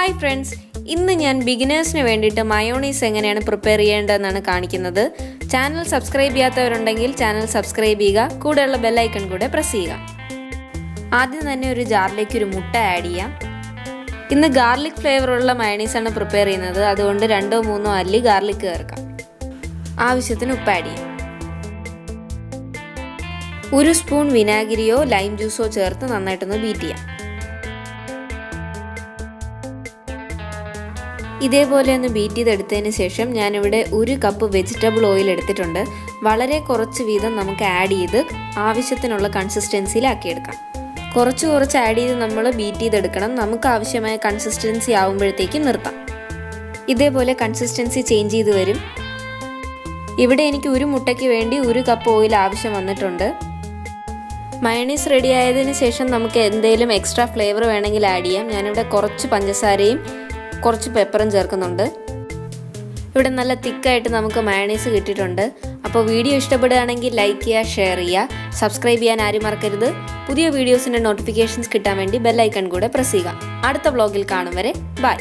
Hi friends, ഇന്ന് ഞാൻ ബിഗിനേഴ്സിന് വേണ്ടിയിട്ട് മയോണൈസ് എങ്ങനെയാണ് പ്രിപ്പയർ ചെയ്യേണ്ടതെന്നാണ് കാണിക്കുന്നത്. ചാനൽ സബ്സ്ക്രൈബ് ചെയ്യാത്തവരുണ്ടെങ്കിൽ ചാനൽ സബ്സ്ക്രൈബ് ചെയ്യുക, കൂടെയുള്ള ബെല്ലൈക്കൺ കൂടെ പ്രസ് ചെയ്യുക. ആദ്യം തന്നെ ഒരു ജാറിലേക്ക് ഒരു മുട്ട ആഡ് ചെയ്യാം. ഇന്ന് ഗാർലിക് ഫ്ലേവറുള്ള മയോണൈസാണ് പ്രിപ്പയർ ചെയ്യുന്നത്, അതുകൊണ്ട് 2-3 അല്ലി ഗാർലിക് ചേർക്കാം. ആവശ്യത്തിന് ഉപ്പ് ആഡ് ചെയ്യാം. 1 സ്പൂൺ വിനാഗിരിയോ ലൈം ജ്യൂസോ ചേർത്ത് നന്നായിട്ടൊന്ന് ബീറ്റ് ചെയ്യാം. ഇതേപോലെ ഒന്ന് ബീറ്റ് ചെയ്തെടുത്തതിന് ശേഷം ഞാനിവിടെ 1 കപ്പ് വെജിറ്റബിൾ ഓയിൽ എടുത്തിട്ടുണ്ട്. വളരെ കുറച്ച് വീതം നമുക്ക് ആഡ് ചെയ്ത് ആവശ്യത്തിനുള്ള കൺസിസ്റ്റൻസിയിലാക്കിയെടുക്കാം. കുറച്ച് ആഡ് ചെയ്ത് നമ്മൾ ബീറ്റ് ചെയ്തെടുക്കണം. നമുക്ക് ആവശ്യമായ കൺസിസ്റ്റൻസി ആകുമ്പോഴത്തേക്കും നിർത്താം. ഇതേപോലെ കൺസിസ്റ്റൻസി ചേഞ്ച് ചെയ്ത് വരും. ഇവിടെ എനിക്ക് 1 മുട്ടയ്ക്ക് വേണ്ടി 1 കപ്പ് ഓയിൽ ആവശ്യം വന്നിട്ടുണ്ട്. മയോണൈസ് റെഡി ആയതിന് ശേഷം നമുക്ക് എന്തെങ്കിലും എക്സ്ട്രാ ഫ്ലേവർ വേണമെങ്കിൽ ആഡ് ചെയ്യാം. ഞാനിവിടെ കുറച്ച് പഞ്ചസാരയും കുറച്ച് പെപ്പറും ചേർക്കുന്നുണ്ട്. ഇവിടെ നല്ല തിക്കായിട്ട് നമുക്ക് മയോണൈസ് കിട്ടിയിട്ടുണ്ട്. അപ്പോൾ വീഡിയോ ഇഷ്ടപ്പെടുകയാണെങ്കിൽ ലൈക്ക് ചെയ്യുക, ഷെയർ ചെയ്യുക, സബ്സ്ക്രൈബ് ചെയ്യാൻ ആരും മറക്കരുത്. പുതിയ വീഡിയോസിൻ്റെ നോട്ടിഫിക്കേഷൻസ് കിട്ടാൻ വേണ്ടി ബെല്ലൈക്കൺ കൂടെ പ്രസ് ചെയ്യുക. അടുത്ത വ്ളോഗിൽ കാണും വരെ ബൈ.